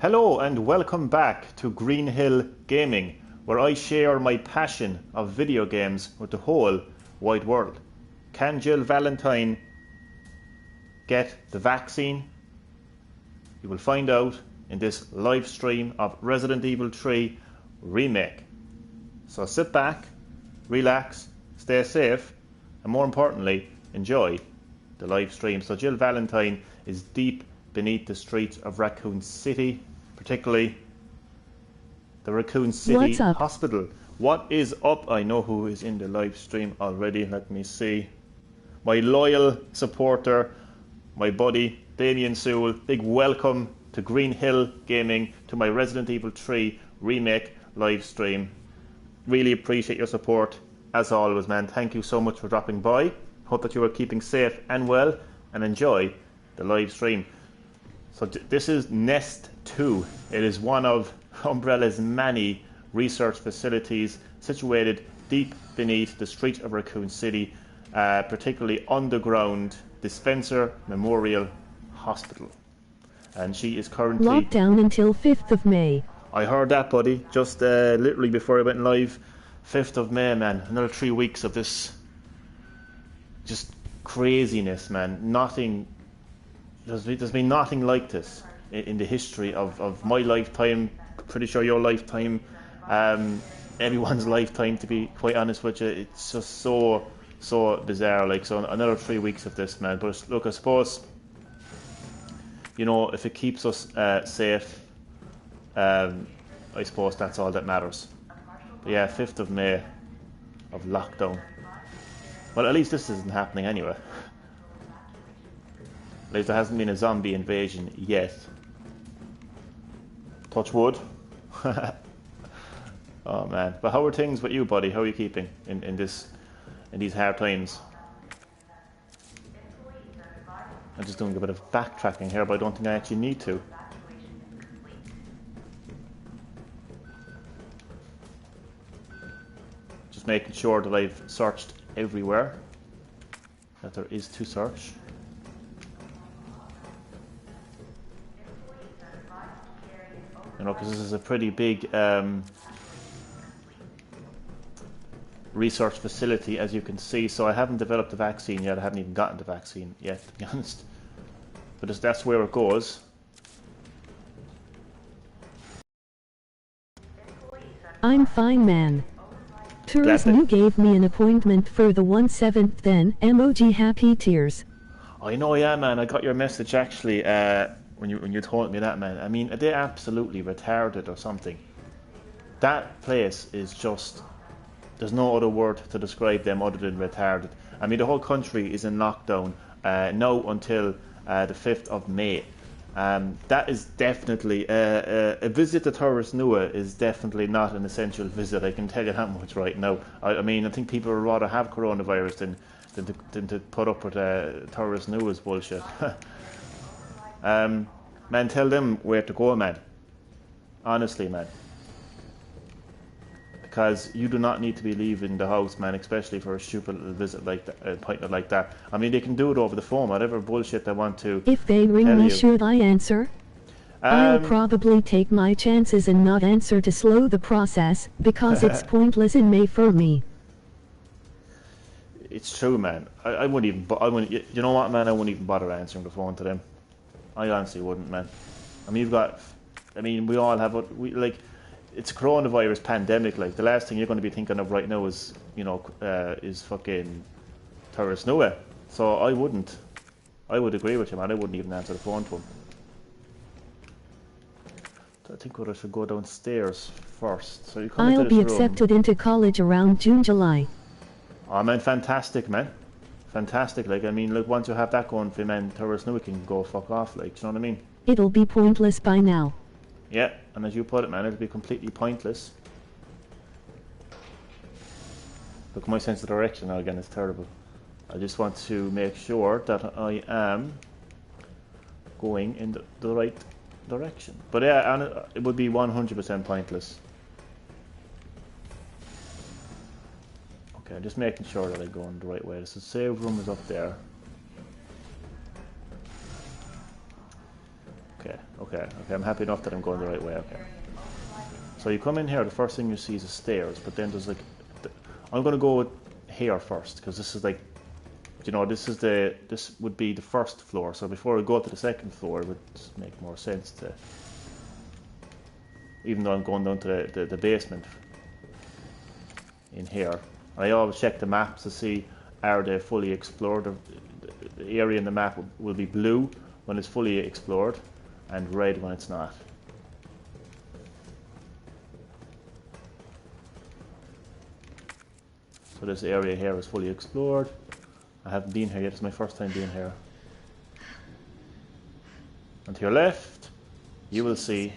Hello and welcome back to Green-HillGaming, where I share my passion of video games with the whole wide world. Can Jill Valentine get the vaccine? You will find out in this live stream of Resident Evil 3 Remake. So sit back, relax, stay safe, and more importantly, enjoy the live stream. So Jill Valentine is deep beneath the streets of Raccoon City, particularly the Raccoon City Hospital. What is up? I know who is in the live stream already. Let me see. My loyal supporter, my buddy Damien Sewell. Big welcome to Green-HillGaming, to my Resident Evil 3 Remake live stream. Really appreciate your support as always, man. Thank you so much for dropping by. Hope that you are keeping safe and well, and enjoy the live stream. So this is Nest 2. It is one of Umbrella's many research facilities situated deep beneath the streets of Raccoon City, particularly underground Dispenser Memorial Hospital. And she is currently locked down until 5th of May. I heard that, buddy, just literally before I went live. 5th of May, man. Another 3 weeks of this just craziness, man. Nothing. There's been nothing like this in the history of my lifetime, pretty sure your lifetime, everyone's lifetime, to be quite honest with you. It's just so bizarre. Like, so another 3 weeks of this, man. But look, I suppose, you know, if it keeps us safe, I suppose that's all that matters. But yeah, 5th of May of lockdown. Well, at least this isn't happening anyway. At least there hasn't been a zombie invasion yet. Touch wood. Oh man. But how are things with you, buddy? How are you keeping in these hard times? I'm just doing a bit of backtracking here, but I don't think I actually need to. Just making sure that I've searched everywhere that there is to search. You know, because this is a pretty big research facility, as you can see. So I haven't developed the vaccine yet. I haven't even gotten the vaccine yet, to be honest. But that's where it goes. I'm fine, man. Tourist you gave me an appointment for the 17th then. Emoji happy tears. I know, yeah, man. I got your message actually. When you told me that, man. I mean, are they absolutely retarded or something? That place is just, there's no other word to describe them other than retarded. I mean, the whole country is in lockdown now until the 5th of May. That is definitely a visit to Torres Nua is definitely not an essential visit. I can tell you that much right now. I mean, I think people would rather have coronavirus than to put up with Torres Nua's bullshit. Man, tell them where to go, man. Honestly, man. Because you do not need to be leaving the house, man, especially for a stupid little visit like that, appointment like that. I mean, they can do it over the phone, whatever bullshit they want to. If they ring me, should I answer? I'll probably take my chances and not answer to slow the process, because it's pointless in May for me. It's true, man. I wouldn't even. You know what, man? I wouldn't even bother answering the phone to them. I honestly wouldn't, man. I mean, we all have it's a coronavirus pandemic. Like, the last thing you're going to be thinking of right now is, you know, is fucking Torres Nua. So I wouldn't. I would agree with you, man. I wouldn't even answer the phone to him. So I think I should go downstairs first. So you come into this room. I'll be accepted into college around June, July. Oh, man, fantastic, man. Fantastic. Like, I mean, look, once you have that going for you, man, Torres Nua can go fuck off. Like, you know what I mean? It'll be pointless by now. Yeah, and as you put it, man, it'll be completely pointless. Look, my sense of direction now again is terrible. I just want to make sure that I am going in the right direction. But yeah, and it would be 100% pointless. Okay, just making sure that I go in the right way. So save room is up there. Okay, I'm happy enough that I'm going the right way, okay. So you come in here, the first thing you see is the stairs, but then there's like... I'm going to go with here first, because this is like... You know, this would be the first floor, so before we go to the second floor, it would make more sense to... Even though I'm going down to the basement in here. I always check the maps to see are they fully explored. The area in the map will be blue when it's fully explored and red when it's not. So this area here is fully explored. I haven't been here yet, it's my first time being here. And to your left, you will see...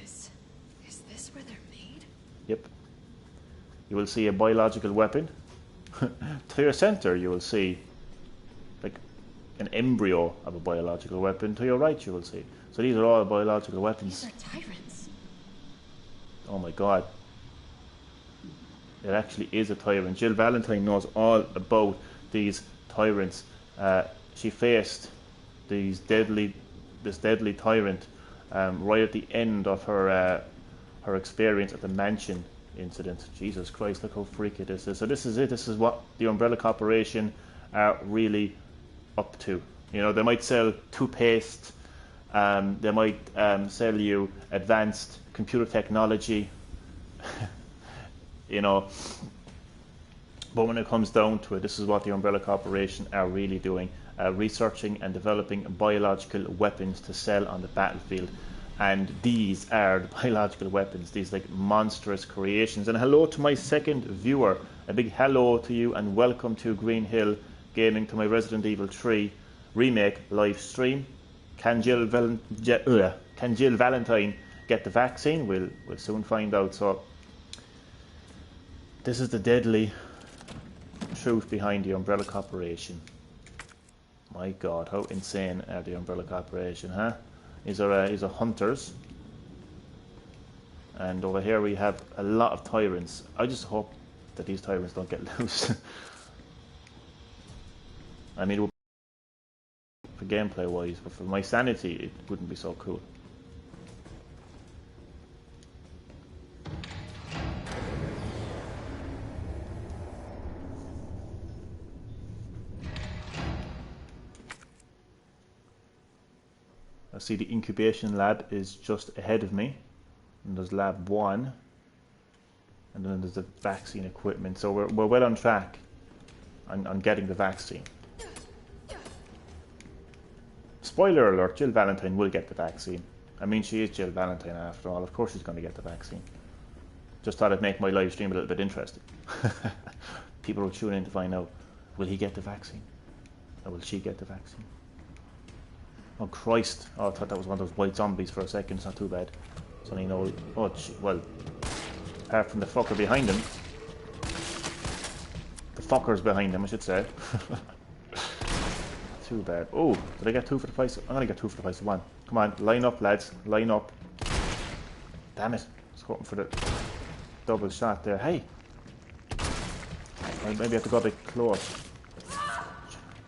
Is this where they're made? Yep. You will see a biological weapon. To your center, you will see like an embryo of a biological weapon. To your right, you will see. So these are all biological weapons. These are tyrants. Oh my god. It actually is a tyrant. Jill Valentine knows all about these tyrants. She faced this deadly tyrant right at the end of her experience at the mansion incident. Jesus Christ, look how freaky this is. So this is it. This is what the Umbrella Corporation are really up to. You know, they might sell toothpaste, they might sell you advanced computer technology, you know, but when it comes down to it, this is what the Umbrella Corporation are really doing, researching and developing biological weapons to sell on the battlefield. And these are the biological weapons, these like monstrous creations. And hello to my second viewer, a big hello to you and welcome to Green-HillGaming, to my Resident Evil 3 remake live stream. Can Jill Valentine get the vaccine? We'll soon find out. So this is the deadly truth behind the Umbrella Corporation. My god, how insane are the Umbrella Corporation, huh? These are hunters, and over here we have a lot of tyrants. I just hope that these tyrants don't get loose. I mean, for gameplay wise, but for my sanity it wouldn't be so cool. I see the incubation lab is just ahead of me, and there's lab 1, and then there's the vaccine equipment. So we're well on track on getting the vaccine. Spoiler alert, Jill Valentine will get the vaccine. I mean, she is Jill Valentine after all. Of course she's going to get the vaccine. Just thought I'd make my live stream a little bit interesting. People will tune in to find out, will he get the vaccine? Or will she get the vaccine? Oh Christ! Oh, I thought that was one of those white zombies for a second. It's not too bad. So you know, oh well, apart from the fucker behind him, the fuckers behind him, I should say. Too bad. Oh, did I get 2 for the price? I'm gonna get 2 for the price of 1. Come on, line up, lads, line up. Damn it! I was hoping for the double shot there. Hey, maybe I have to go a bit close.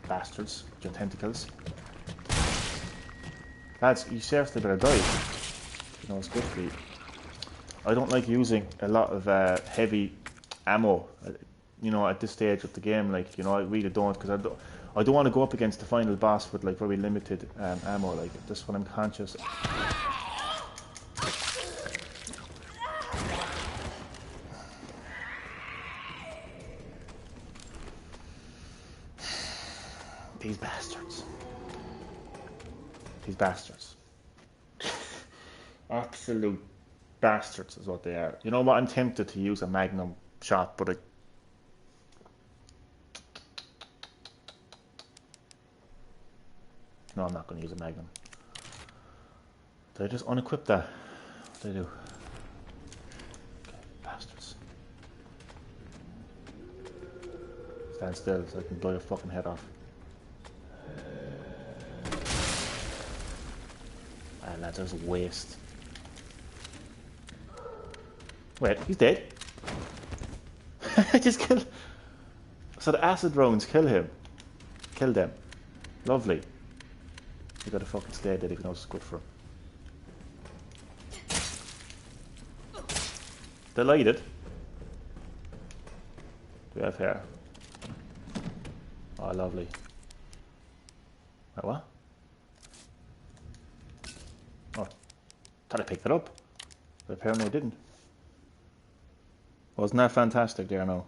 Bastards, with your tentacles. Lads, you seriously better die. You know, it's good for you. I don't like using a lot of heavy ammo, you know, at this stage of the game. Like, you know, I really don't, because I don't want to go up against the final boss with like very limited ammo. Like, this one I'm conscious. These bastards. These bastards. Absolute bastards is what they are. You know what? I'm tempted to use a magnum shot, but no, I'm not going to use a magnum. Did I just unequip that? What did I do? Okay, bastards. Stand still so I can blow your fucking head off. And that's just waste. Wait, he's dead? I just killed... So the acid rounds kill him. Kill them. Lovely. You gotta fucking stay dead if you know it's good for him. Delighted. We have here. Oh, lovely. Wait, what? Oh, thought I picked it up. But apparently I didn't. Wasn't that fantastic there, no?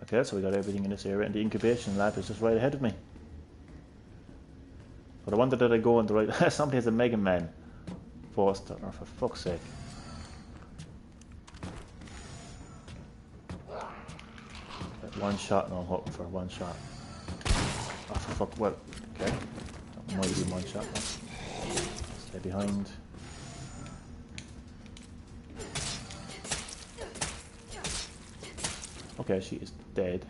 Okay, so we got everything in this area, and the incubation lab is just right ahead of me. But I wonder did I go in the right... Somebody has a Mega Man poster, or for fuck's sake. One shot, no, I'm hoping for one shot. Oh, for fuck, well, okay. That might be one shot. Stay behind. Okay, she is dead.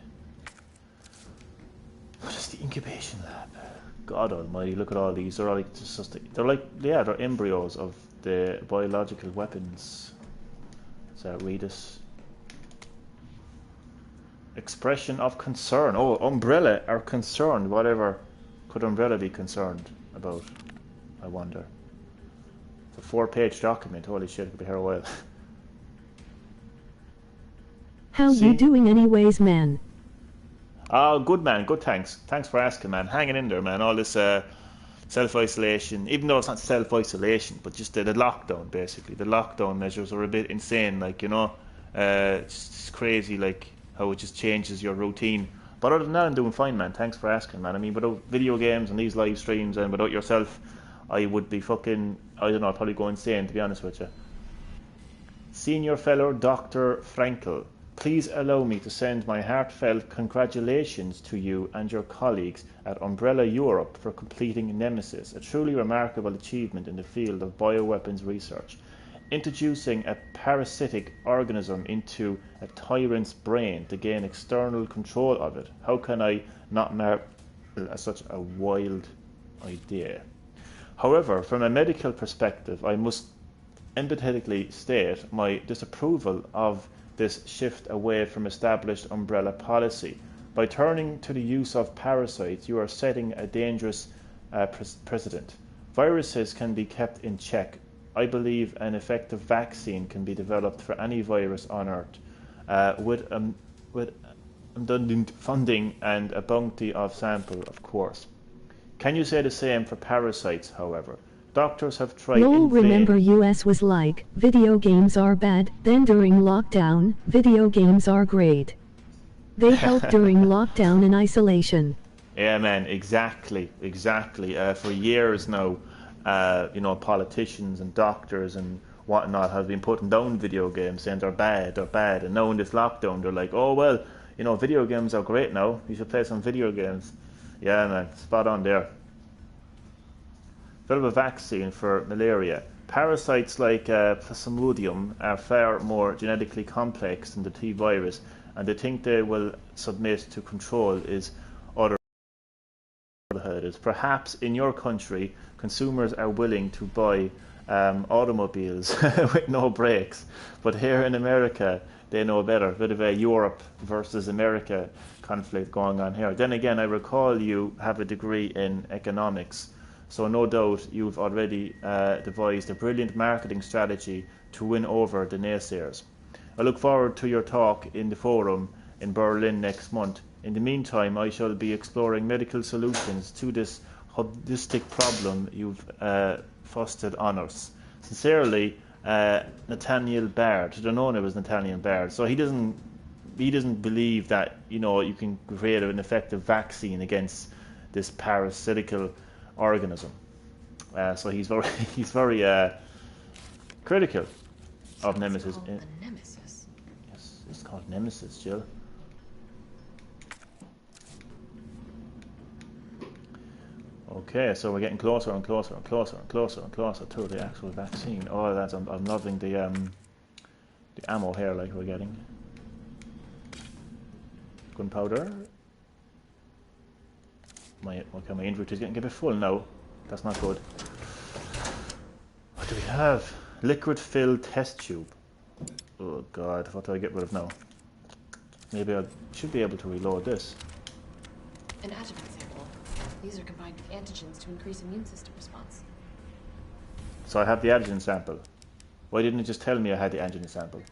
What is the incubation lab? God almighty, look at all these. They're like, they're like, yeah, they're embryos of the biological weapons. So read this. Expression of concern. Oh, Umbrella are concerned. Whatever could Umbrella be concerned about? I wonder. It's a 4-page document. Holy shit, it'll be here a while. How you doing anyways, man? Oh, good man. Good, thanks. Thanks for asking, man. Hanging in there, man. All this self-isolation, even though it's not self-isolation, but just the lockdown, basically. The lockdown measures are a bit insane, like, you know. It's crazy, like, how it just changes your routine. But other than that, I'm doing fine, man. Thanks for asking, man. I mean, without video games and these live streams and without yourself, I would be fucking, I don't know, I'd probably go insane, to be honest with you. Senior Fellow Dr. Frankel, please allow me to send my heartfelt congratulations to you and your colleagues at Umbrella Europe for completing Nemesis, a truly remarkable achievement in the field of bioweapons research. Introducing a parasitic organism into a tyrant's brain to gain external control of it. How can I not marvel at such a wild idea? However, from a medical perspective, I must emphatically state my disapproval of this shift away from established Umbrella policy. By turning to the use of parasites, you are setting a dangerous precedent. Viruses can be kept in check. I believe an effective vaccine can be developed for any virus on Earth, with abundant funding and a bounty of sample, of course. Can you say the same for parasites, however? Doctors have tried in vain. Remember US was like, video games are bad, then during lockdown, video games are great. They helped during lockdown and isolation. Yeah, man, exactly. For years now, you know, politicians and doctors and whatnot have been putting down video games, saying they're bad. And now in this lockdown, they're like, oh, well, you know, video games are great now. You should play some video games. Yeah, man, spot on there. Develop a vaccine for malaria. Parasites like Plasmodium are far more genetically complex than the T virus, and the thing they will submit to control is other. Perhaps in your country, consumers are willing to buy automobiles with no brakes, but here in America, they know better. A bit of a Europe versus America conflict going on here. Then again, I recall you have a degree in economics, so no doubt you've already devised a brilliant marketing strategy to win over the naysayers. I look forward to your talk in the forum in Berlin next month. In the meantime, I shall be exploring medical solutions to this holistic problem you've fostered on us. Sincerely, Nathaniel Bard. They're known as Nathaniel Bard. So he doesn't believe that, you know, you can create an effective vaccine against this parasitical organism. So he's very critical of Nemesis. Called the Nemesis. Yes, it's called Nemesis, Jill. Okay, so we're getting closer and closer and closer and closer and closer to the actual vaccine. Oh, that's I'm loving the ammo here, like we're getting. Gunpowder. My inventory is getting a bit full now. That's not good. What do we have? Liquid filled test tube. Oh god, what do I get rid of now? Maybe I should be able to reload this. An adjuvant sample. These are combined with antigens to increase immune system response. So I have the antigen sample. Why didn't it just tell me I had the antigen sample?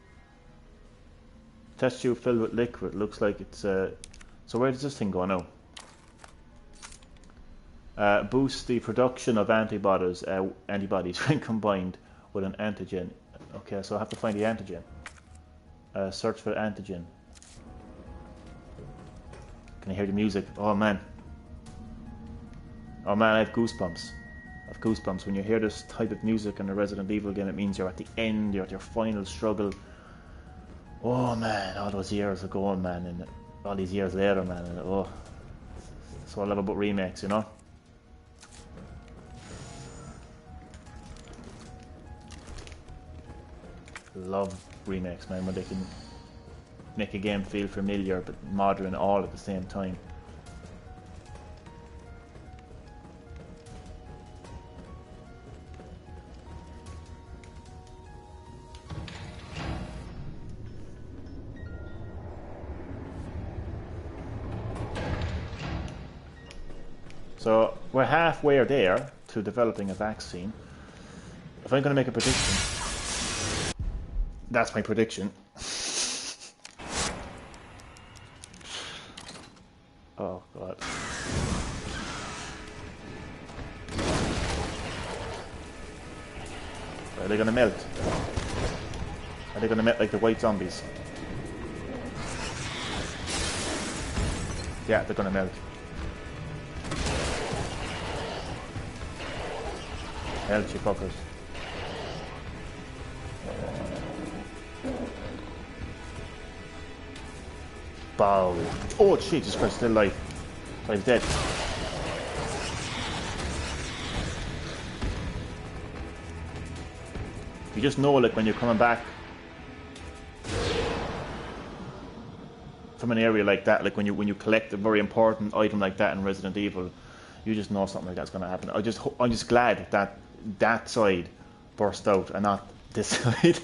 Test tube filled with liquid. Looks like it's so where does this thing go now? Boost the production of antibodies when combined with an antigen. Okay, so I have to find the antigen. Search for antigen. Can I hear the music? Oh man. Oh man, I have goosebumps. I have goosebumps. When you hear this type of music in a Resident Evil game, it means you're at the end, you're at your final struggle. Oh man, all those years ago, man, and all these years later, man, and oh. That's what I love about remakes, you know? Love remakes, man, when they can make a game feel familiar but modern all at the same time. So we're halfway there to developing a vaccine. If I'm going to make a prediction, that's my prediction. Oh god. Are they going to melt? Are they going to melt like the white zombies? Yeah, they're going to melt. Melt, you fuckers. Bow. Oh, Jesus Christ, still alive. So he's dead. You just know, like, when you're coming back from an area like that, like when you collect a very important item like that in Resident Evil, you just know something like that's going to happen. I'm just glad that that side burst out and not this side,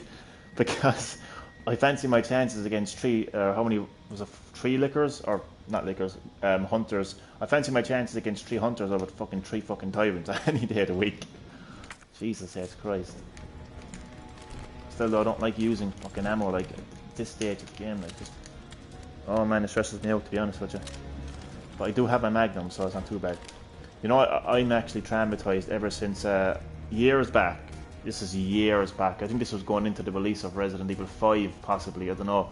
because I fancy my chances against how many was it, 3 lickers, or not lickers, hunters. I fancy my chances against 3 hunters over fucking 3 fucking tyrants any day of the week. Jesus H Christ. Still though, I don't like using fucking ammo like at this stage of the game, like just, oh man, it stresses me out, to be honest with you. But I do have my Magnum, so it's not too bad. You know, I'm actually traumatized ever since years back. This is years back. I think this was going into the release of Resident Evil 5, possibly. I don't know.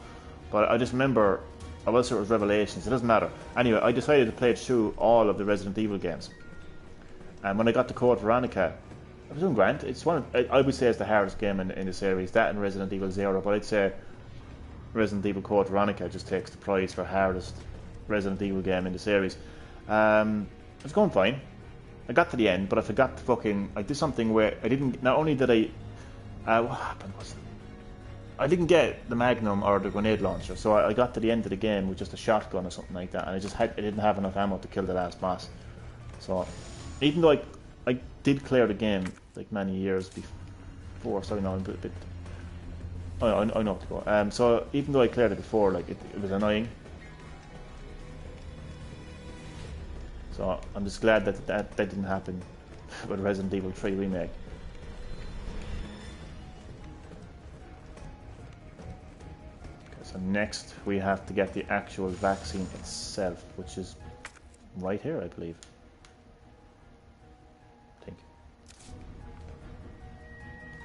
But I just remember, I was sure it was Revelations. It doesn't matter. Anyway, I decided to play through all of the Resident Evil games. And when I got to Code Veronica, I was doing grand. It's one of, I would say it's the hardest game in the series. That and Resident Evil 0. But I'd say Resident Evil Code Veronica just takes the prize for hardest Resident Evil game in the series. It was going fine. I got to the end, but I forgot to fucking... I did something where I didn't... Not only did I... what happened was... I didn't get the Magnum or the grenade launcher, so I got to the end of the game with just a shotgun or something like that, and I didn't have enough ammo to kill the last boss. So, even though I did clear the game, like, many years before... Sorry, no, I'm a bit... Oh, I know what to go. So, even though I cleared it before, like, it was annoying. So I'm just glad that didn't happen with Resident Evil 3 Remake. Okay, so next we have to get the actual vaccine itself, which is right here, I believe. I think.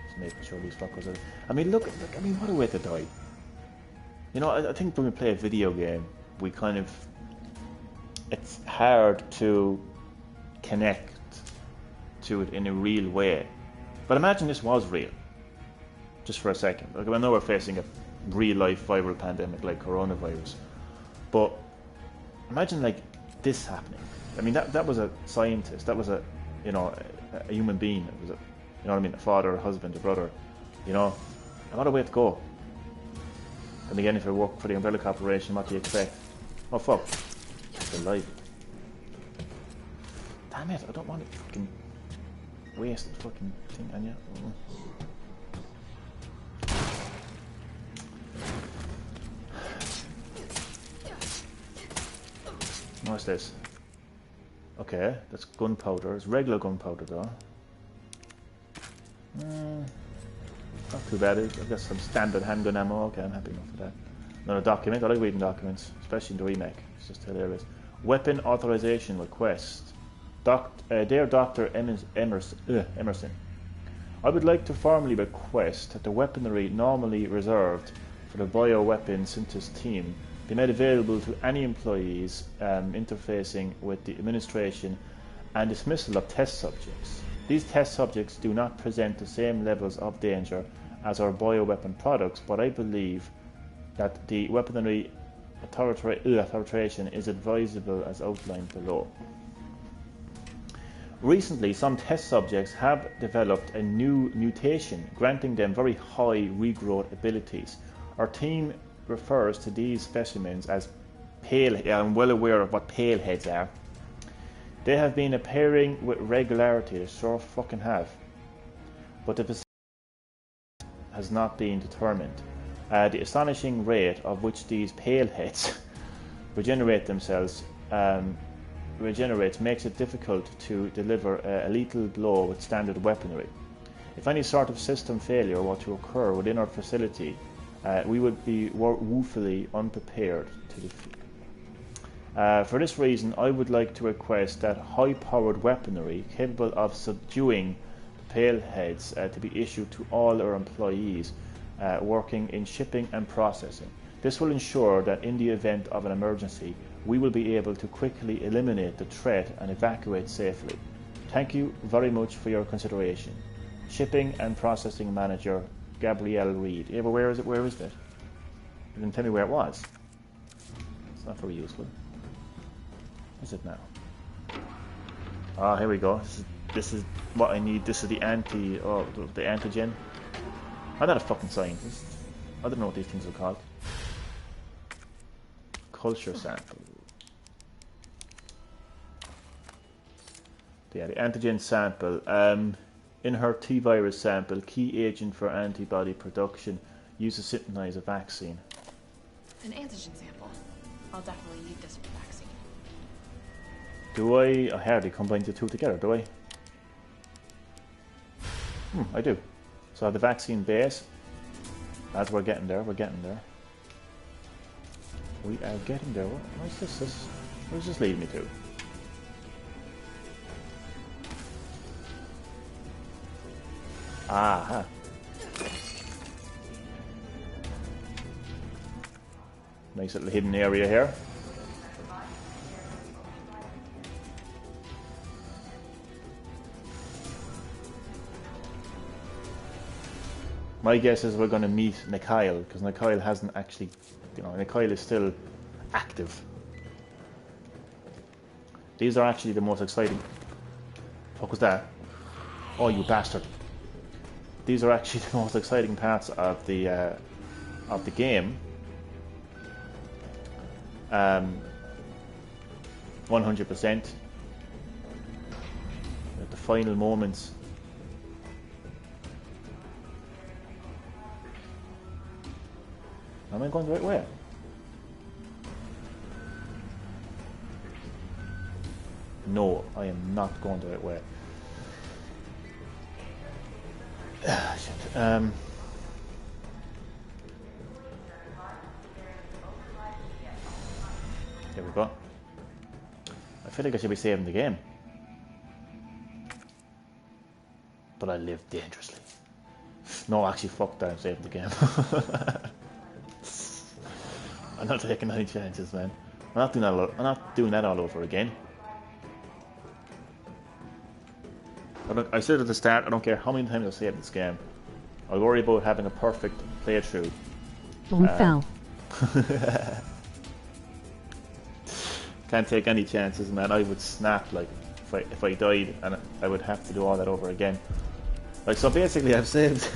Just making sure these fuckers are... I mean, look, I mean, what a way to die. You know, I think when we play a video game, we kind of... It's hard to connect to it in a real way. But imagine this was real. Just for a second. Like, I know we're facing a real-life viral pandemic like coronavirus. But imagine, like, this happening. I mean, that was a scientist. That was a, you know, a human being. It was a, you know what I mean? A father, a husband, a brother. You know? And what a way to go. And again, if you work for the Umbrella Corporation, what do you expect? Oh, fuck. Alive. Damn it, I don't want to fucking waste the fucking thing on you. What's this? Okay, that's gunpowder. It's regular gunpowder though. Not too bad. I guess some standard handgun ammo. Okay, I'm happy enough with that. Another document. I like reading documents, especially in the remake. It's just hilarious. Weapon authorization request. Dear Dr. Emerson, I would like to formally request that the weaponry normally reserved for the bioweapon synthesis team be made available to any employees interfacing with the administration and dismissal of test subjects. These test subjects do not present the same levels of danger as our bioweapon products, but I believe that the weaponry authorization is advisable as outlined below. Recently, some test subjects have developed a new mutation, granting them very high regrowth abilities. Our team refers to these specimens as pale. I'm well aware of what pale heads are. They have been appearing with regularity. They sure fucking have. But the percentage has not been determined. The astonishing rate of which these pale heads regenerate themselves makes it difficult to deliver a lethal blow with standard weaponry. If any sort of system failure were to occur within our facility, we would be woefully unprepared to defeat. For this reason, I would like to request that high-powered weaponry capable of subduing the pale heads to be issued to all our employees working in shipping and processing. This will ensure that in the event of an emergency, we will be able to quickly eliminate the threat and evacuate safely. Thank you very much for your consideration. Shipping and Processing Manager, Gabrielle Reed. Yeah, but where is it? Where is that? You didn't tell me where it was. It's not very useful. Is it now? Ah, here we go. This is what I need. This is the the antigen. I'm not a fucking scientist. I don't know what these things are called. Culture sample. Yeah, the antigen sample. In her T-virus sample, key agent for antibody production, used to synthesize a vaccine. An antigen sample. I'll definitely need this for the vaccine. Do I? I hardly combine the two together, do I? I do. So I have the vaccine base. As we're getting there, we're getting there. We are getting there. Where's this? Where's this lead me to? Aha. Nice little hidden area here. My guess is we're going to meet Nikhail, because Nikhail hasn't actually, Nikhail is still active. These are actually the most exciting. What was that? Oh, you bastard! These are actually the most exciting parts of the game. 100%. At the final moments. Am I going the right way? No, I am not going the right way. Shit. There we go. I feel like I should be saving the game. But I live dangerously. No, actually, fuck that, I'm saving the game. I'm not taking any chances, man. I'm not doing that all over again. I said at the start, I don't care how many times I save this game. I'll worry about having a perfect playthrough. Fell. Can't take any chances, man. I would snap like if I died, and I would have to do all that over again. Like, so basically, I've saved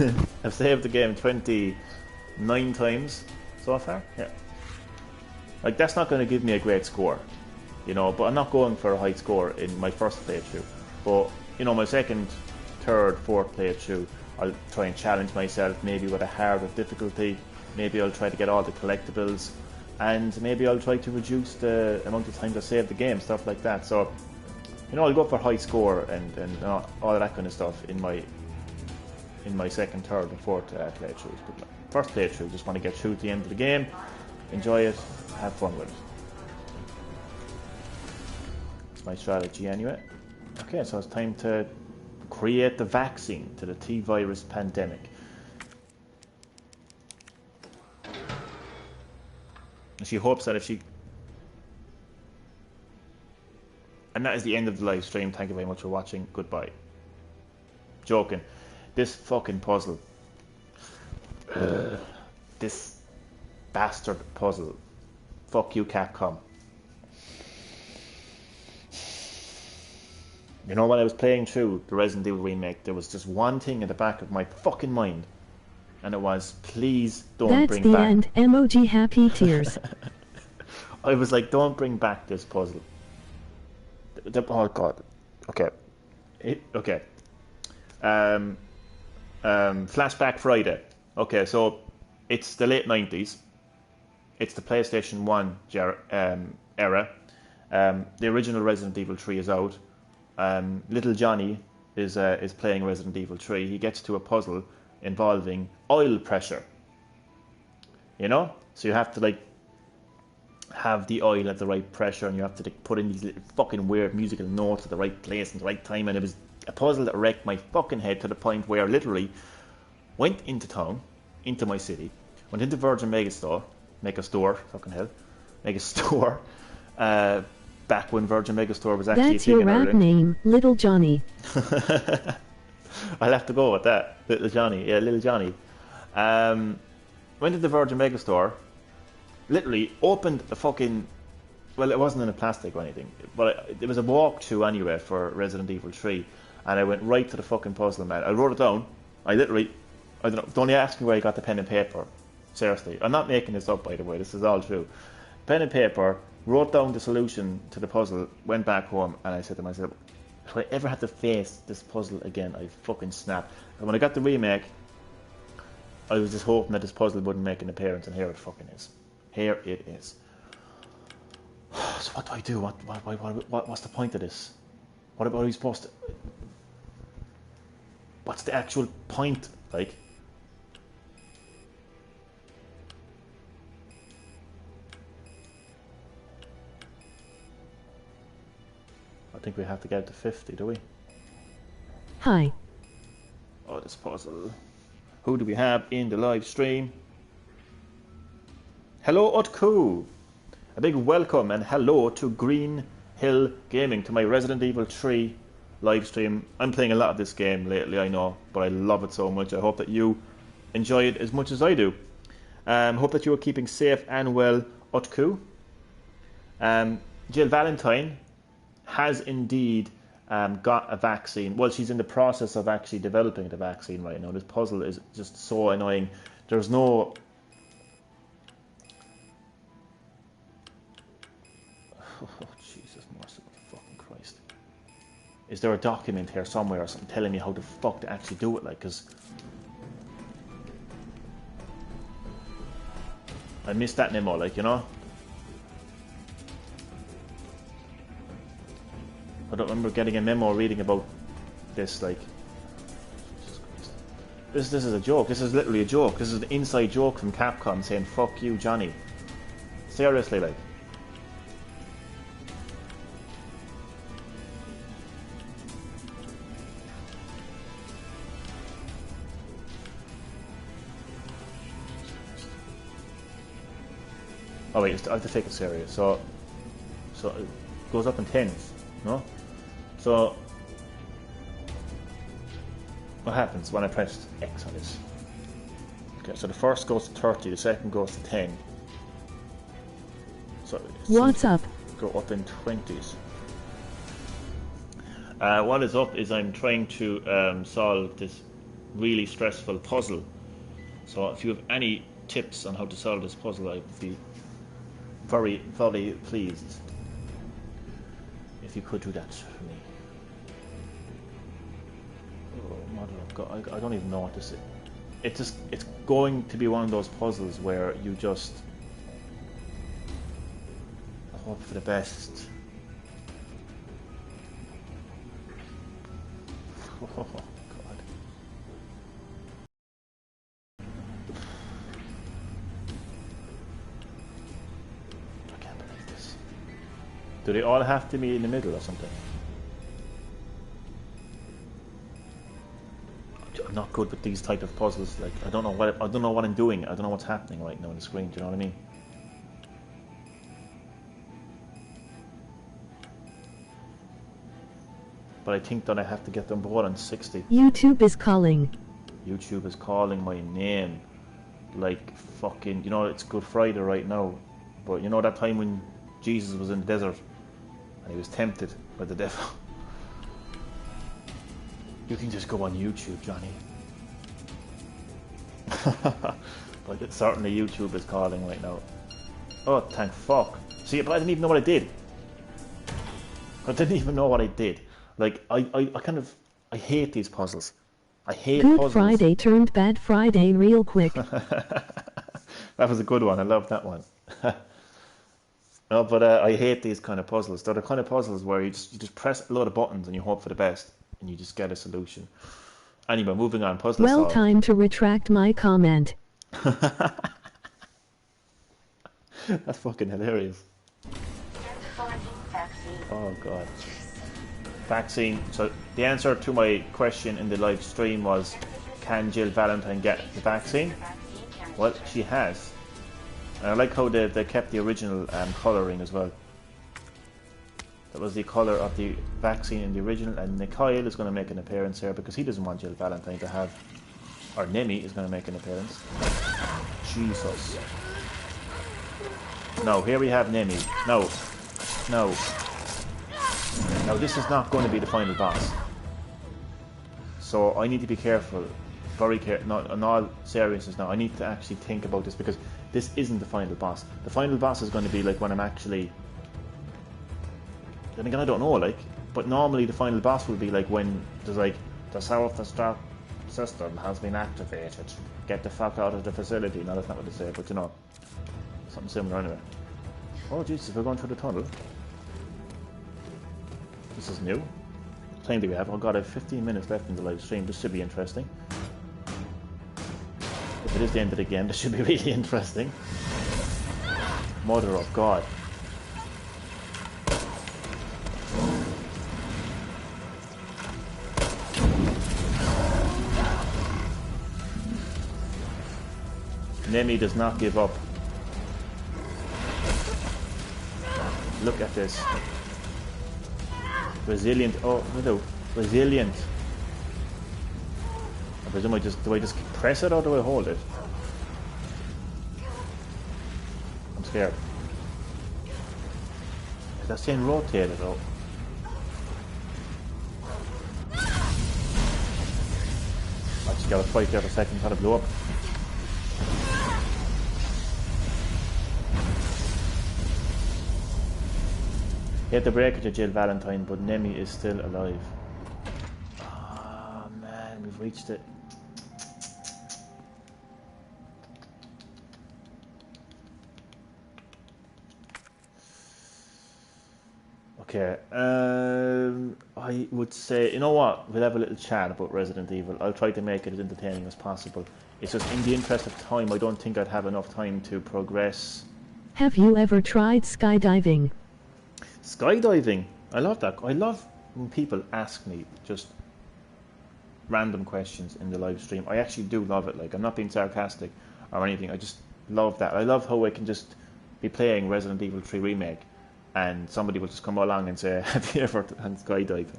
I've saved the game 29 times so far. Yeah. Like, that's not going to give me a great score, but I'm not going for a high score in my first playthrough. But, my second, third, fourth playthrough, I'll try and challenge myself, maybe with a harder difficulty. Maybe I'll try to get all the collectibles, and maybe I'll try to reduce the amount of times I save the game, stuff like that. So, You know, I'll go for high score and all that kind of stuff in my second, third, and fourth playthroughs. But first playthrough, just want to get through to the end of the game, enjoy it, have fun with it. It's my strategy anyway. Okay, so it's time to create the vaccine to the T-virus pandemic. And she hopes that if she... And that is the end of the live stream. Thank you very much for watching. Goodbye. Joking. This fucking puzzle. This bastard puzzle. Fuck you, Capcom. You know, when I was playing through the Resident Evil remake, there was just one thing in the back of my fucking mind. And it was, please don't bring back... That's the end. Emoji happy tears. I was like, don't bring back this puzzle. Oh god. Okay. Okay. Flashback Friday. Okay, so it's the late 90s. It's the PlayStation 1 era. The original Resident Evil 3 is out. Little Johnny is playing Resident Evil 3. He gets to a puzzle involving oil pressure. You know? So you have to like have the oil at the right pressure, and you have to like, put in these little fucking weird musical notes at the right place and the right time, and it was a puzzle that wrecked my fucking head to the point where I literally went into town, into my city, went into Virgin Megastore, Mega Store, back when Virgin Megastore was actually That's your rap name, Little Johnny. I'll have to go with that, Little Johnny. Yeah, Little Johnny. Went to the Virgin Megastore, literally opened a fucking... Well, it wasn't in a plastic or anything, but it was a walkthrough anyway for Resident Evil 3, and I went right to the fucking puzzle, man. I wrote it down. I don't know, don't ask me where I got the pen and paper. Seriously. I'm not making this up, by the way. This is all true. Pen and paper, wrote down the solution to the puzzle, went back home, and I said to myself, if I ever have to face this puzzle again, I'd fucking snap. And when I got the remake, I was just hoping that this puzzle wouldn't make an appearance, and here it fucking is. Here it is. So what do I do? What's the point of this? What are we supposed to... What's the actual point, like? I think we have to get to 50, do we? Hi. Oh, this puzzle. Who do we have in the live stream? Hello, Otku. A big welcome and hello to Green-HillGaming, to my Resident Evil 3 live stream. I'm playing a lot of this game lately, I know, but I love it so much. I hope that you enjoy it as much as I do. Hope that you are keeping safe and well, Otku. Jill Valentine has indeed got a vaccine. Well, she's in the process of actually developing the vaccine right now. This puzzle is just so annoying. There's no... Oh, Jesus, merciful fucking Christ. Is there a document here somewhere or something telling me how the fuck to actually do it, like, because... I missed that memo, like, you know? I don't remember getting a memo reading about this, like... Jesus Christ. This is a joke. This is literally a joke. This is an inside joke from Capcom saying, fuck you, Johnny. Seriously, like. Oh wait, I have to take it serious. So it goes up in tens, no? So what happens when I press X on this? Okay, so the first goes to 30, the second goes to 10. So what's up? Go up in 20s. What is up is I'm trying to solve this really stressful puzzle. So if you have any tips on how to solve this puzzle, I'd be very, very pleased if you could do that for me. Oh, mother of God, I don't even know what this is. It's going to be one of those puzzles where you just hope for the best. God. I can't believe this. Do they all have to be in the middle or something? I'm not good with these type of puzzles. Like I don't know what I'm doing. I don't know what's happening right now on the screen. Do you know what I mean? But I think that I have to get them both on 60. YouTube is calling. YouTube is calling my name. Like fucking, you know, it's Good Friday right now. But you know that time when Jesus was in the desert and he was tempted by the devil? You can just go on YouTube, Johnny. But it, certainly YouTube is calling right now. Oh, thank fuck. See, but I didn't even know what I did. I didn't even know what I did. Like, I kind of, I hate these puzzles. I hate Good puzzles. Friday turned Bad Friday real quick. That was a good one. I love that one. No, but I hate these kind of puzzles. They're the kind of puzzles where you just press a lot of buttons and you hope for the best, and you just get a solution. Anyway, moving on. Puzzle Well, solved. time to retract my comment. That's fucking hilarious. Oh god. Vaccine. So the answer to my question in the live stream was, can Jill Valentine get the vaccine? Well, she has. And I like how they kept the original colouring as well. That was the colour of the vaccine in the original, and Mikhail is going to make an appearance here because he doesn't want Jill Valentine to have, or Nemi is going to make an appearance. Jesus. No, here we have Nemi. No. No. Now this is not going to be the final boss. So I need to be careful. Very careful. No, in all seriousness now, I need to actually think about this because this isn't the final boss. The final boss is going to be like when I'm actually... Then again, I don't know, like... But normally the final boss will be like when there's like, the self-destruct system has been activated. Get the fuck out of the facility. No, that's not what they say, but you know. Something similar anyway. Oh Jesus, we're going through the tunnel. This is new. What time do we have? Oh god, I have 15 minutes left in the live stream. This should be interesting. If it is the end of the game, this should be really interesting. Mother of God. Nemi does not give up. Look at this. Resilient. Oh, no. Resilient. I presume do I just press it or do I hold it? I'm scared. Is that saying rotate it though? I just got a fight there for a second, thought it blew up. Hit the breaker to Jill Valentine, but Nemi is still alive. Oh man, we've reached it. Okay, I would say, you know what, we'll have a little chat about Resident Evil. I'll try to make it as entertaining as possible. It's just in the interest of time, I don't think I'd have enough time to progress. Have you ever tried skydiving? Skydiving? I love that. I love when people ask me just random questions in the live stream. I actually do love it. Like, I'm not being sarcastic or anything. I just love that. I love how I can just be playing Resident Evil 3 Remake and somebody will just come along and say, have you ever done skydiving?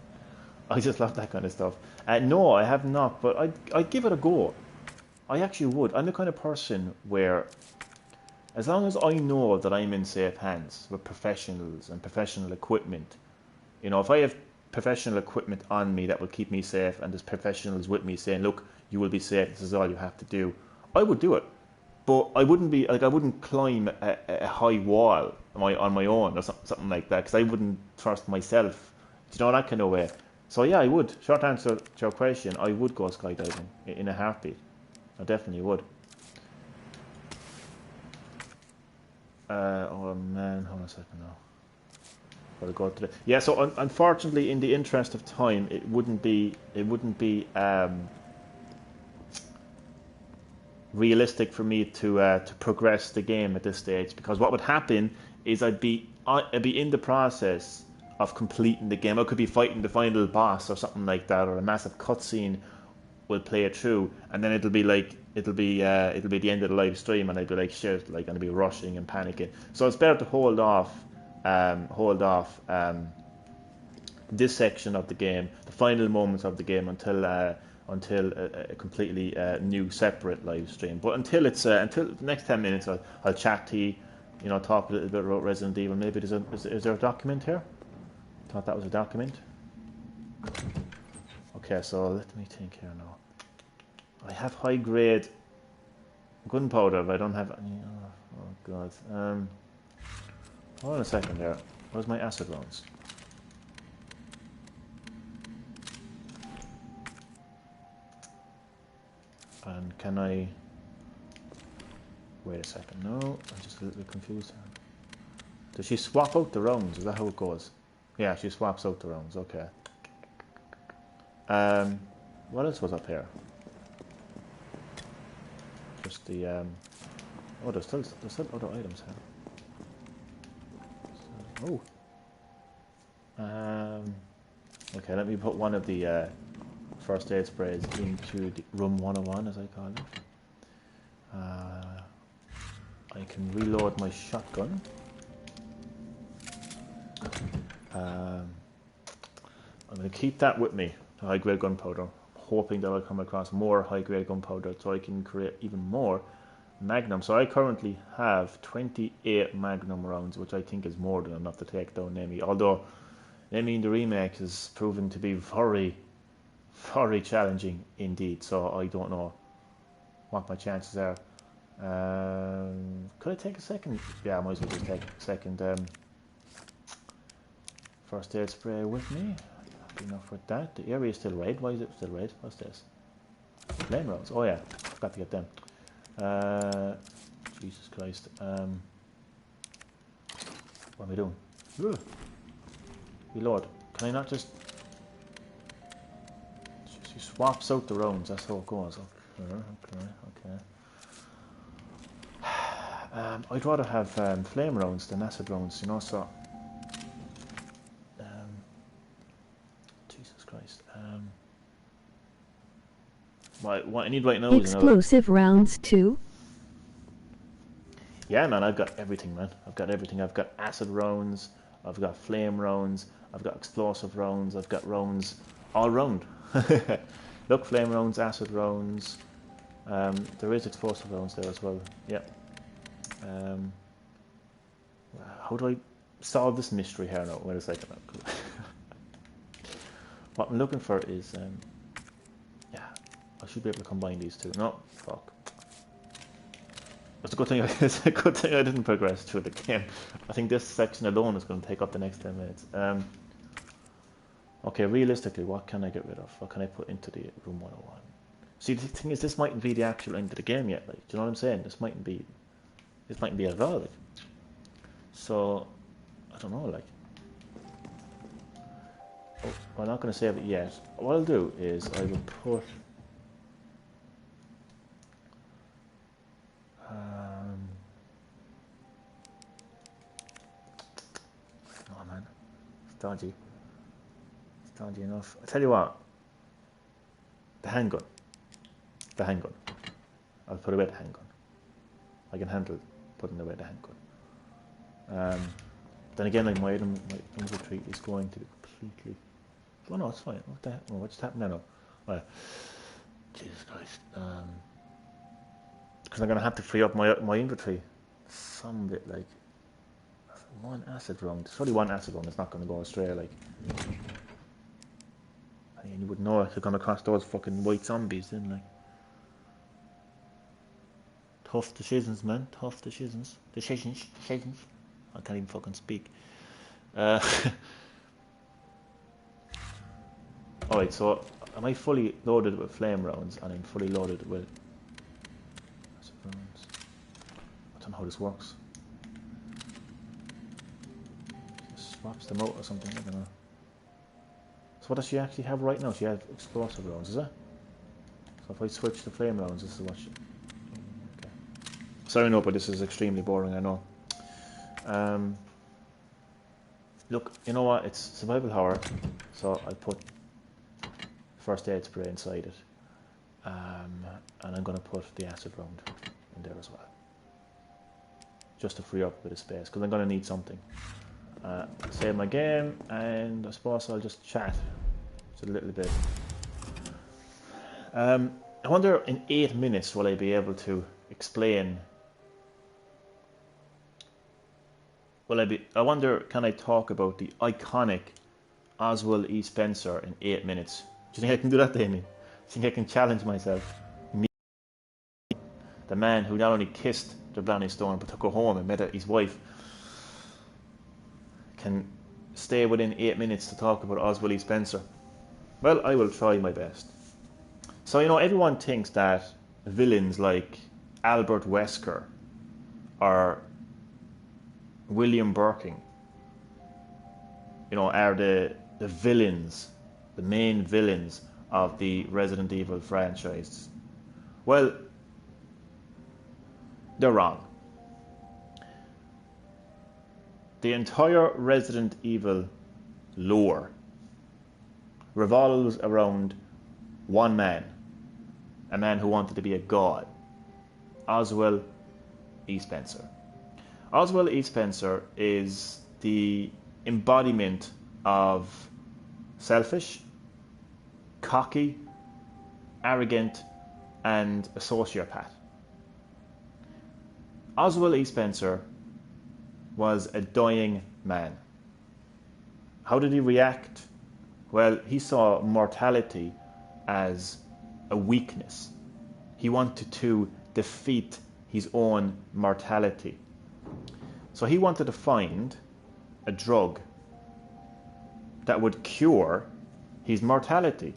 I just love that kind of stuff. No, I have not, but I'd give it a go. I actually would. I'm the kind of person where, as long as I know that I'm in safe hands with professionals and professional equipment, you know, if I have professional equipment on me that will keep me safe and there's professionals with me saying, look, you will be safe, this is all you have to do, I would do it. But I wouldn't be, like, I wouldn't climb a high wall on my own or something like that because I wouldn't trust myself. Do you know, that kind of way? So yeah, I would. Short answer to your question, I would go skydiving in a heartbeat. I definitely would. Oh man, hold on a second now. I'll go to the, yeah. So unfortunately, in the interest of time, it wouldn't be realistic for me to progress the game at this stage, because what would happen is I'd be in the process of completing the game. I could be fighting the final boss or something like that, or a massive cutscene will play it through, and then it'll be the end of the live stream, and I'd be like, shit, like, I'll be rushing and panicking. So it's better to hold off this section of the game, the final moments of the game, until a completely new separate live stream. But until the next 10 minutes, I'll chat to you, talk a little bit about Resident Evil. Maybe is there a document here? I thought that was a document. Okay, so let me think here now. I have high grade gunpowder, but I don't have any. Oh god. Hold on a second there. Where's my acid rounds? And can I... Wait a second. No, I'm just a little bit confused here. Does she swap out the rounds? Is that how it goes? Yeah, she swaps out the rounds. Okay. What else was up here? Just the oh, there's still other items here. Oh. Okay, let me put one of the first aid sprays into the room 101, as I call it. I can reload my shotgun. I'm going to keep that with me, the high-grade gunpowder, hoping that I'll come across more high-grade gunpowder so I can create even more Magnum. So I currently have 28 Magnum rounds, which I think is more than enough to take down Nemi. Although Nemi in the remake is proven to be very, very challenging indeed. So I don't know what my chances are. Could I take a second? Yeah, I might as well just take a second first aid spray with me. Happy enough with that. The area is still red. Why is it still red? What's this? Flame rounds. Oh yeah, forgot to get them. Jesus Christ. What am I doing? Ugh. Reload. Can I not just... She swaps out the rounds. That's how it goes. Okay. I'd rather have flame rounds than acid rounds, so... Jesus Christ. What I need right now is explosive rounds too. Yeah, man, I've got everything, man. I've got everything. I've got acid rounds, I've got flame rounds, I've got explosive rounds, I've got rounds all round. Look, flame rounds, acid rounds. There is explosive rounds there as well. Yeah. How do I solve this mystery here now? Wait a second. What I'm looking for is, yeah, I should be able to combine these two. No, fuck. It's a good thing. It's a good thing I didn't progress through the game. I think this section alone is going to take up the next 10 minutes. Okay, realistically, what can I get rid of? What can I put into the room 101? See, the thing is, this mightn't be the actual end of the game yet. Like, do you know what I'm saying? This mightn't be it at all. Like. So, I don't know. Like, oh, I'm not going to save it yet. What I'll do is I will put. Oh man, it's dodgy. It's dodgy enough. I tell you what. The handgun. I'll put away the handgun. I can handle putting away the handgun. Then again, like my inventory is going to be completely. Oh no, it's fine. What the heck? Oh, what just happened now? Well, Jesus Christ. Because I'm gonna have to free up my inventory. Some bit like one acid round. There's only one acid round. It's not gonna go astray. Like, I mean, you would know if you come across those fucking white zombies, then like. Tough decisions, man. Tough decisions. Decisions. I can't even fucking speak. Alright, so am I fully loaded with flame rounds and I'm fully loaded with acid rounds? I don't know how this works. Just swaps them out or something, I don't know. So what does she actually have right now? She has explosive rounds, is it? So if I switch the flame rounds, this is what she... Okay. Sorry, no, but this is extremely boring, I know. Look, you know what? It's survival horror, so I'll put first aid spray inside it. And I'm going to put the acid round in there as well. Just to free up a bit of space, because I'm going to need something. Save my game, and I suppose I'll just chat just a little bit. I wonder in 8 minutes will I be able to explain. I wonder, can I talk about the iconic Oswald E. Spencer in 8 minutes? Do you think I can do that, Damien? Do you think I can challenge myself? Me, the man who not only kissed the Blarney Stone but took her home and met his wife, can stay within 8 minutes to talk about Oswald E. Spencer? Well, I will try my best. So, you know, everyone thinks that villains like Albert Wesker or William Birkin, you know, are the villains, the main villains of the Resident Evil franchise. Well, they're wrong. The entire Resident Evil lore revolves around one man, a man who wanted to be a god, Oswald E. Spencer. Oswald E. Spencer is the embodiment of selfish, cocky, arrogant, and a sociopath. Oswald E. Spencer was a dying man. How did he react? Well, he saw mortality as a weakness. He wanted to defeat his own mortality. So he wanted to find a drug that would cure his mortality.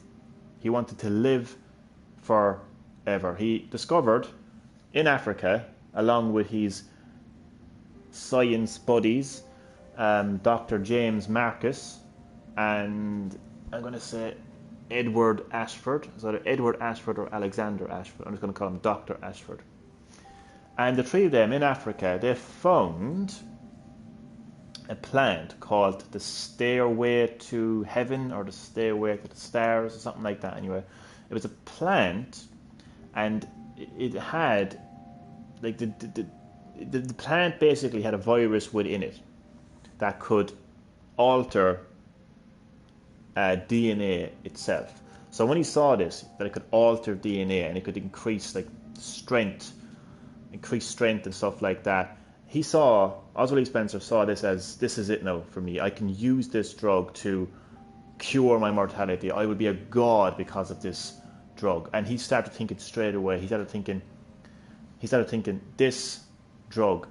He wanted to live forever. He discovered in Africa, along with his science buddies, Dr. James Marcus and I'm going to say Edward Ashford. It's either Edward Ashford or Alexander Ashford. I'm just going to call him Dr. Ashford. And the three of them in Africa, they found a plant called the Stairway to Heaven or the Stairway to the Stars or something like that anyway. It was a plant, and it had, like, the plant basically had a virus within it that could alter DNA itself. So when he saw this, that it could alter DNA and it could increase strength and stuff like that, Oswald E. Spencer saw this as, this is it now for me. I can use this drug to cure my mortality. I would be a god because of this drug. And he started thinking straight away. He started thinking, this drug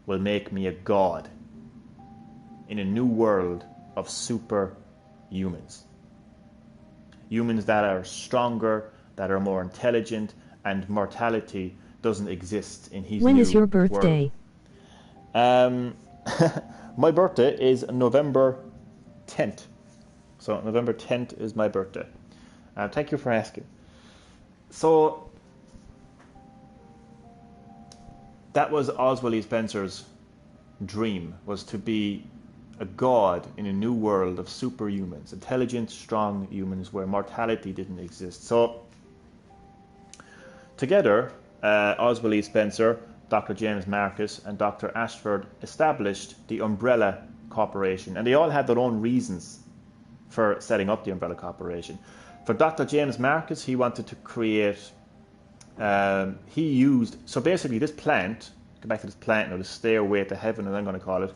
will make me a god in a new world of superhumans. Humans that are stronger, that are more intelligent, and mortality doesn't exist in his When new is your birthday? world. My birthday is November 10th. So November 10th is my birthday. Thank you for asking. So that was Oswald E. Spencer's dream, was to be a god in a new world of superhumans, intelligent, strong humans where mortality didn't exist. So together, Oswald E. Spencer, Dr. James Marcus, and Dr. Ashford established the Umbrella Corporation, and they all had their own reasons for setting up the Umbrella Corporation. For Dr. James Marcus, he wanted to create, so basically this plant, go back to this plant now, the Stairway to Heaven, as I'm going to call it,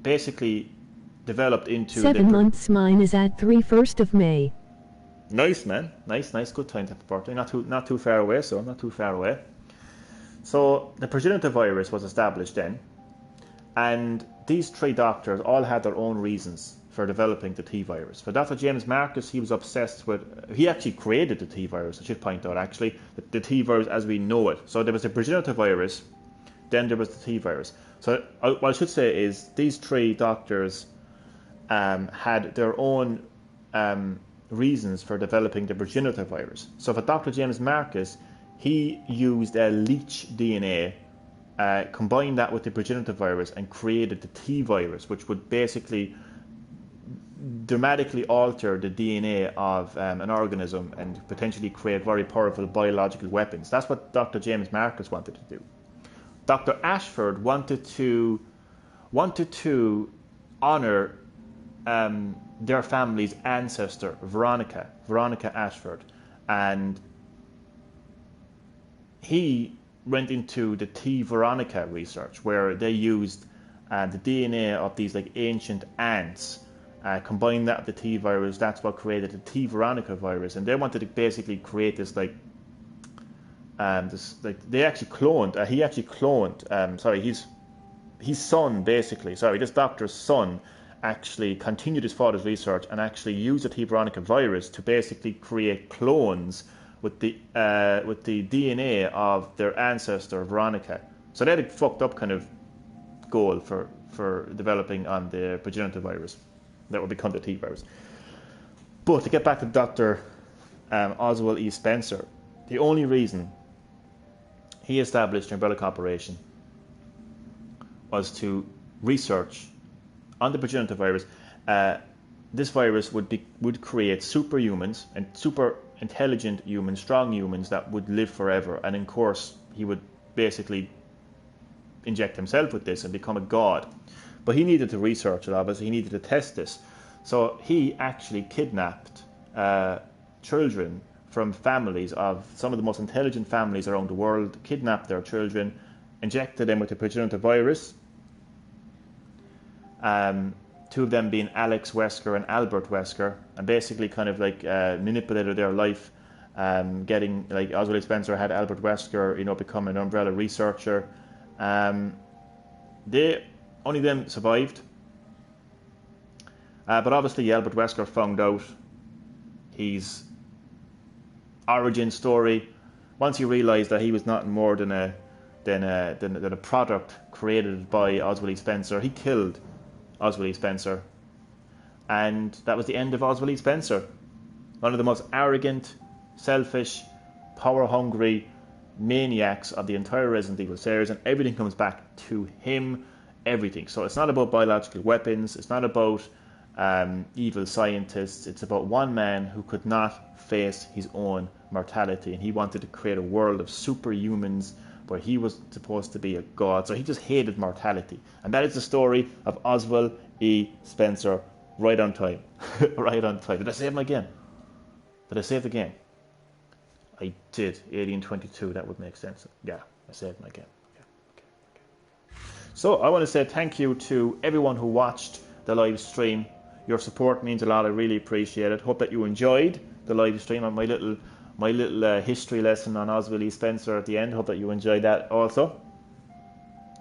basically developed into... 7 months, mine is at 1st of May. Nice, man. Nice, good time to have a birthday. Not too far away, so not too far away. So the progenitor virus was established then, and these three doctors all had their own reasons for developing the T-virus. For Dr. James Marcus, he was obsessed with... He actually created the T-virus, I should point out, actually. The T-virus as we know it. So there was the progenitor virus, then there was the T-virus. So what I should say is these three doctors had their own reasons for developing the progenitor virus. So for Dr. James Marcus, he used a leech DNA, combined that with the progenitor virus and created the T virus, which would basically dramatically alter the DNA of an organism and potentially create very powerful biological weapons. That's what Dr. James Marcus wanted to do. Dr. Ashford wanted to honor their family's ancestor, Veronica Ashford, and he went into the T. veronica research, where they used the DNA of these like ancient ants, combined that with the T virus. That's what created the T. veronica virus, and they wanted to basically create this like they actually cloned. He actually cloned. His son basically. This doctor's son actually continued his father's research and actually used the T. veronica virus to basically create clones with the DNA of their ancestor Veronica. So they had a fucked up kind of goal for developing on the progenitor virus that would become the T virus. But to get back to Dr. Oswald E. Spencer, the only reason he established an umbrella corporation was to research on the progenitor virus. This virus would create superhumans and super intelligent humans, strong humans that would live forever. And of course, he would basically inject himself with this and become a god. But he needed to research it, obviously. He needed to test this. So he actually kidnapped children from families of some of the most intelligent families around the world, kidnapped their children, injected them with the progenitor virus. Two of them being Alex Wesker and Albert Wesker, and basically kind of like manipulated their life, getting like Oswald Spencer had Albert Wesker, become an umbrella researcher. Only them survived, but obviously Albert Wesker found out his origin story once he realised that he was nothing more than a product created by Oswald E. Spencer. He killed Oswald E. Spencer, and that was the end of Oswald E. Spencer, one of the most arrogant, selfish, power-hungry maniacs of the entire Resident Evil series, and everything comes back to him, everything. So it's not about biological weapons, it's not about evil scientists, it's about one man who could not face his own mortality, and he wanted to create a world of superhumans where he was supposed to be a god. So he just hated mortality. And that is the story of Oswald E. Spencer. Right on time. Right on time. Did I save my game? Did I save the game? I did. 1822, that would make sense. Yeah, I saved my game. Okay. So I want to say thank you to everyone who watched the live stream. Your support means a lot. I really appreciate it. Hope that you enjoyed the live stream on my little history lesson on Oswald E. Spencer at the end. Hope that you enjoyed that also.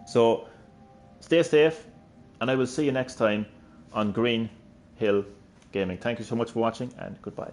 So stay safe, and I will see you next time on Green Hill Gaming. Thank you so much for watching, and goodbye.